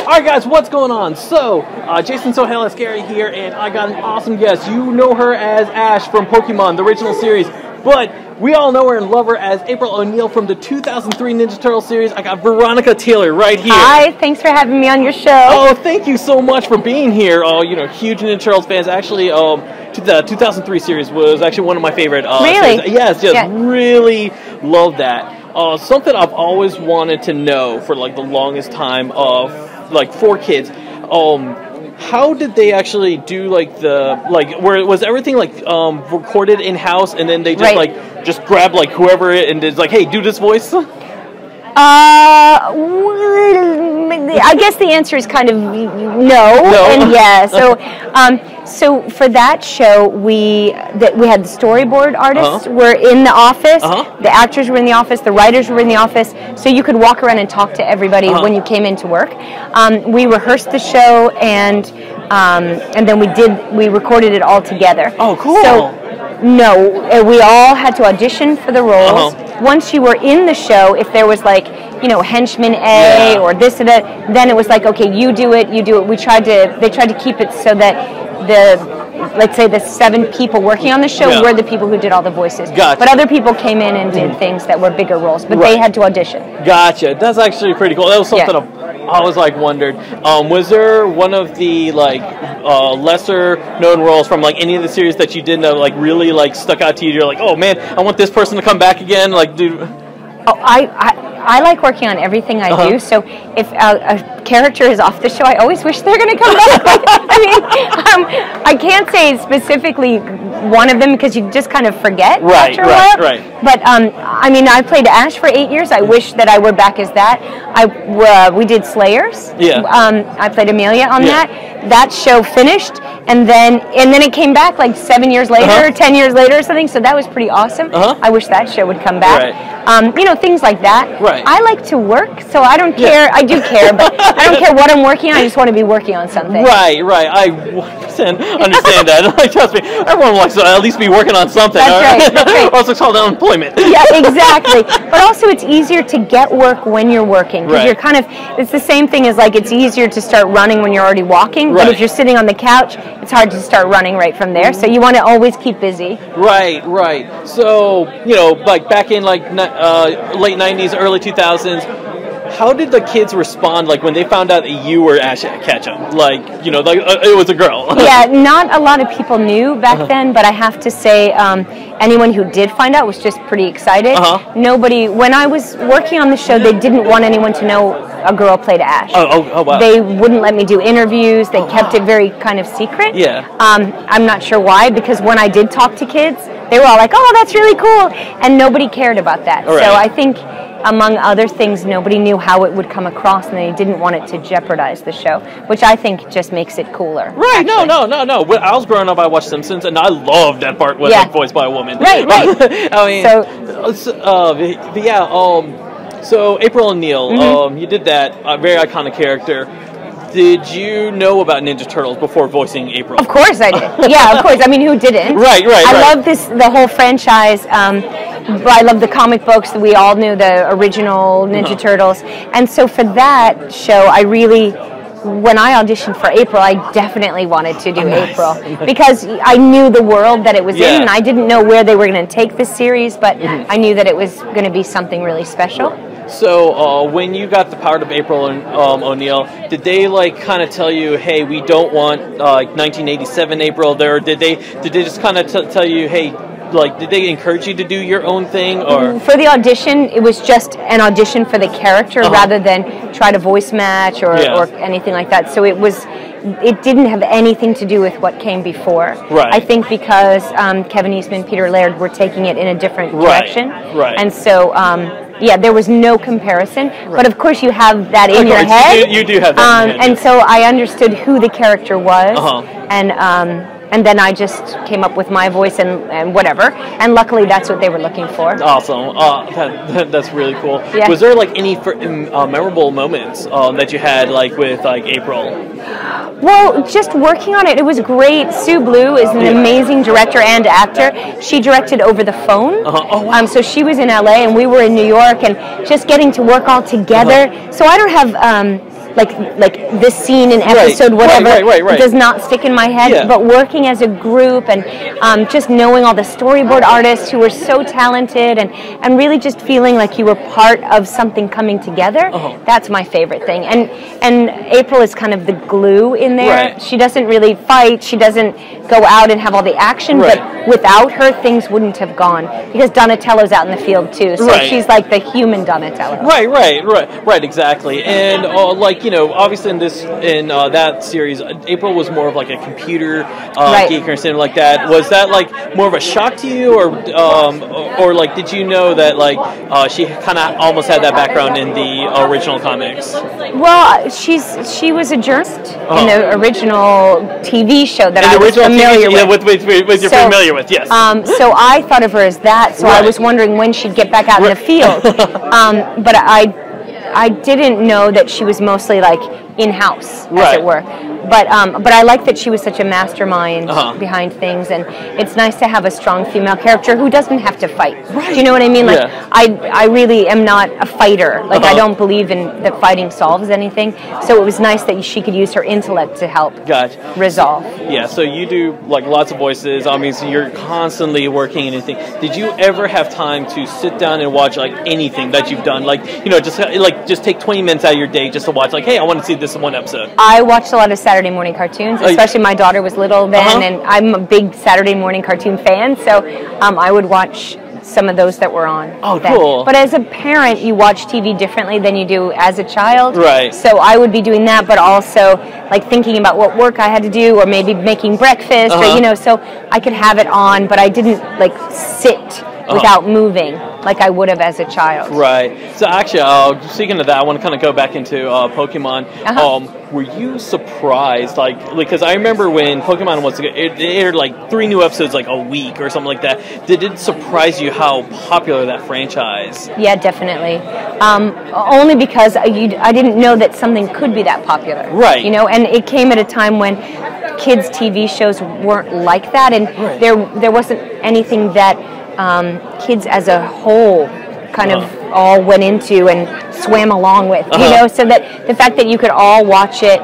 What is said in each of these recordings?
Alright guys, what's going on? So, Jason So Hella Scary here, and I got an awesome guest. You know her as Ash from Pokemon, the original series, but we all know her and love her as April O'Neil from the 2003 Ninja Turtle series. I got Veronica Taylor right here. Hi, thanks for having me on your show. Oh, thank you so much for being here. Oh, you know, huge Ninja Turtles fans. Actually, the 2003 series was actually one of my favorite really? series. Yes, really love that. Something I've always wanted to know for like the longest time for kids. How did they actually do was everything recorded in house and then they just just grab whoever and it's like, hey, do this voice? I guess the answer is kind of no. And yeah. So for that show, we had the storyboard artists were in the office, the actors were in the office, the writers were in the office, so you could walk around and talk to everybody when you came into work. We rehearsed the show and then we recorded it all together. Oh, cool. So no, we all had to audition for the roles. Once you were in the show, if there was henchman A or this and that, then it was like, okay, you do it. They tried to keep it so that let's say the 7 people working on the show were the people who did all the voices. Gotcha. But other people came in and did things that were bigger roles, but they had to audition. Gotcha. That's actually pretty cool. That was something I always wondered. Was there one of the lesser known roles from any of the series that you did know really stuck out to you? You're like, oh man, I want this person to come back again. I like working on everything I do, so if a character is off the show, I always wish they're going to come back. I can't say specifically one of them because you just kind of forget after a while. Right. But I played Ash for 8 years. I wish that I were back as that. We did Slayers. Yeah. I played Amelia on that. That show finished, and then it came back 7 years later, 10 years later or something. So that was pretty awesome. I wish that show would come back. Things like that. Right. I like to work, so I don't care. I do care, but I don't care what I'm working on. I just want to be working on something. Right. I 100% understand that. Trust me, everyone wants to at least be working on something. That's right. Or else it's called unemployment. Yeah, exactly. But also, it's easier to get work when you're working because you're it's the same thing as it's easier to start running when you're already walking. But if you're sitting on the couch, it's hard to start running right from there. So you want to always keep busy. Right. So back in late 90s, early 2000s, how did the kids respond when they found out that you were Ash Ketchum? It was a girl. Yeah, not a lot of people knew back then, but I have to say anyone who did find out was just pretty excited. When I was working on the show, they didn't want anyone to know a girl played Ash. Oh wow. They wouldn't let me do interviews. They kept it very kind of secret. Yeah. I'm not sure why, because when I did talk to kids, they were all like, oh, that's really cool, and nobody cared about that. Right. So I think, among other things, nobody knew how it would come across, and they didn't want it to jeopardize the show, which I think just makes it cooler. Right? Actually. No. When I was growing up, I watched Simpsons, and I loved that part was voiced by a woman. Right. So April O'Neil, you did that very iconic character. Did you know about Ninja Turtles before voicing April? Of course I did. Yeah, of course. Who didn't? Right. I love the whole franchise. I love the comic books. We all knew the original Ninja Turtles. And so for that show, when I auditioned for April, I definitely wanted to do April because I knew the world that it was in, and I didn't know where they were going to take this series, but I knew that it was going to be something really special. So when you got the part of April O'Neil, did they kind of tell you, hey, we don't want 1987 April there? Or did they just kind of tell you, hey, did they encourage you to do your own thing? Or for the audition, it was just an audition for the character rather than try to voice match or anything like that. So it didn't have anything to do with what came before. Right. I think because Kevin Eastman, Peter Laird were taking it in a different direction. Right. And so there was no comparison. Right. But of course you have that in your head. You do have that in your head. And so I understood who the character was. And then I just came up with my voice and whatever. And luckily, that's what they were looking for. Awesome. That's really cool. Yeah. Was there any memorable moments that you had with April? Well, just working on it, it was great. Sue Blue is an amazing director and actor. She directed over the phone. Oh, wow. So she was in LA and we were in New York, and just getting to work all together. So I don't have like this scene in episode whatever right. does not stick in my head. Yeah. But working as a group and just knowing all the storyboard artists who were so talented and really just feeling like you were part of something coming together, that's my favorite thing. And April is kind of the glue in there. Right. She doesn't really fight. She doesn't go out and have all the action. Right. But without her, things wouldn't have gone, because Donatello's out in the field too. So she's like the human Donatello. Right, exactly. And like, you know, obviously in that series, April was more of like a computer geek or something like that. Was that like more of a shock to you, or like did you know that like she kind of almost had that background in the original comics? Well, she was a journalist in the original TV show that I was familiar with. You're familiar with, yes. So I thought of her as that. So I was wondering when she'd get back out in the field. But I didn't know that she was mostly like in-house, as it were. But I like that she was such a mastermind behind things, and it's nice to have a strong female character who doesn't have to fight. Right. Do you know what I mean? Like I really am not a fighter. Like I don't believe in that fighting solves anything. So it was nice that she could use her intellect to help resolve. Yeah. So you do like lots of voices. I mean, so you're constantly working and anything. Did you ever have time to sit down and watch like anything that you've done? Like, you know, just take 20 minutes out of your day just to watch. Like, hey, I want to see this one episode. I watched a lot of Saturday morning cartoons, especially my daughter was little then, and I'm a big Saturday morning cartoon fan, so I would watch some of those that were on. Oh, cool. But as a parent, you watch TV differently than you do as a child. Right. So I would be doing that, but also like thinking about what work I had to do, or maybe making breakfast, or, you know, so I could have it on, but I didn't like sit without moving like I would have as a child. Right. So actually, speaking of that, I want to kind of go back into Pokemon. Were you surprised, like, because I remember when Pokemon was, it aired like 3 new episodes like a week or something like that. Did it surprise you how popular that franchise? Yeah, definitely. Only because I didn't know that something could be that popular. Right. You know, and it came at a time when kids' TV shows weren't like that, and there wasn't anything that kids as a whole kind of all went into and swam along with, you know, so that the fact that you could all watch it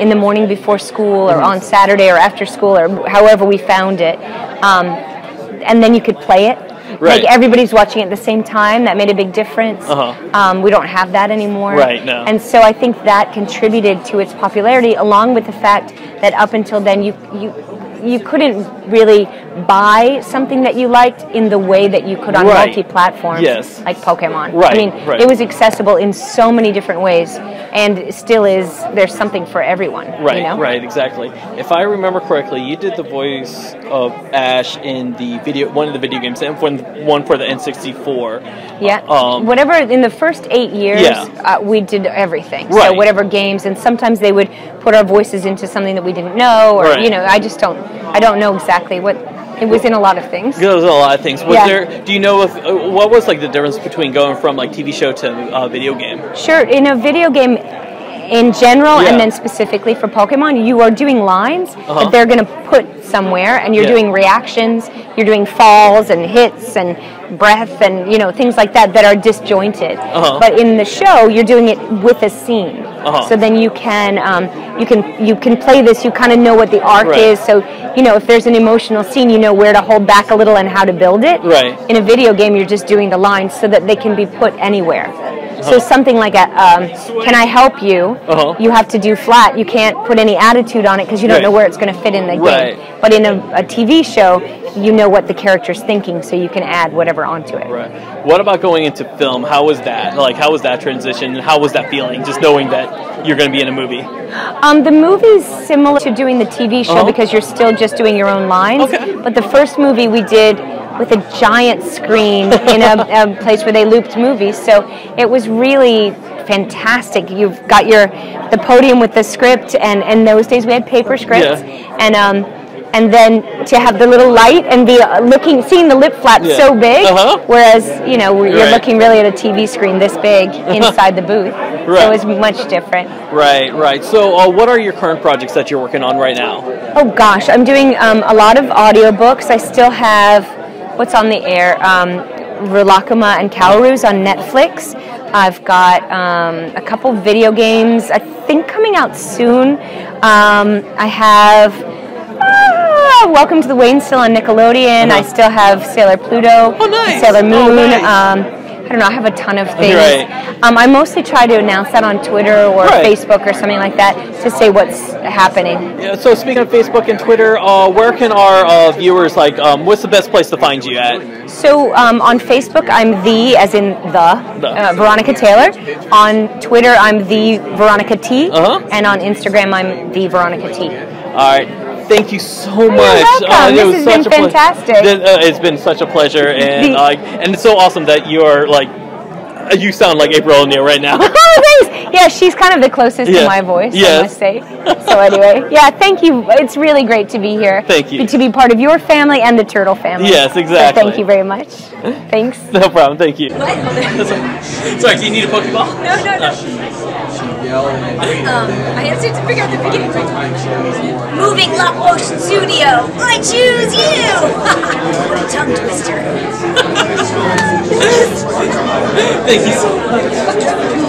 in the morning before school, or on Saturday or after school, or however we found it, and then you could play it. Right. Like everybody's watching it at the same time. That made a big difference. We don't have that anymore. Right, no. And so I think that contributed to its popularity, along with the fact that up until then you couldn't really buy something that you liked in the way that you could on multi-platforms, like Pokemon. I mean, it was accessible in so many different ways, and still is. There's something for everyone. Right, you know? right, exactly. If I remember correctly, you did the voice of Ash in the one of the video games, and one for the N64. Yeah. Whatever, in the first 8 years, we did everything. So whatever games, and sometimes they would put our voices into something that we didn't know, or you know, I don't know exactly what. It was in a lot of things. It was in a lot of things. Was there? Do you know if what was like the difference between going from like TV show to video game? Sure. In a video game, in general, and then specifically for Pokemon, you are doing lines that they're going to put somewhere, and you're doing reactions. You're doing falls and hits and breath and, you know, things like that that are disjointed. But in the show, you're doing it with a scene. So then you can play this. You kind of know what the arc is. So, you know, if there's an emotional scene, you know where to hold back a little and how to build it. In a video game, you're just doing the lines so that they can be put anywhere. So something like can I help you? You have to do flat. You can't put any attitude on it because you don't know where it's going to fit in the game. But in a TV show, you know what the character's thinking, so you can add whatever onto it. What about going into film? How was that? Like, how was that transition? How was that feeling, just knowing that you're going to be in a movie? The movie's similar to doing the TV show because you're still just doing your own lines. But the first movie we did with a giant screen in a place where they looped movies, so it was really fantastic. You've got the podium with the script, and in those days we had paper scripts, and then to have the little light and be seeing the lip flaps so big, whereas, you know, you're looking really at a TV screen this big inside the booth. So it was much different. Right. So what are your current projects that you're working on right now? Oh gosh, I'm doing a lot of audiobooks. I still have what's on the air, Veronica and Calories on Netflix. I've got a couple video games. I think coming out soon. I have Welcome to the Wayne still on Nickelodeon. I still have Sailor Pluto, Sailor Moon. I don't know, I have a ton of things. I mostly try to announce that on Twitter or Facebook or something like that to say what's happening. Yeah, so speaking of Facebook and Twitter, where can our viewers, like, what's the best place to find you at? So on Facebook, I'm the, as in Veronica Taylor. On Twitter, I'm the Veronica T. And on Instagram, I'm the Veronica T. All right. Thank you so much. You're welcome. This has been fantastic. It's been such a pleasure, and it's so awesome that you are like, you sound like April O'Neil right now. Oh, thanks. Yeah, she's kind of the closest to my voice, I must say. So anyway, yeah, thank you. It's really great to be here. Thank you. To be part of your family and the Turtle family. Yes, exactly. So thank you very much. Thanks. No problem. Thank you. What? Sorry, do you need a Pokeball? No. I have to figure out the beginning. Moving Lakposht studio. I choose you. What a tongue twister. Thank you so much.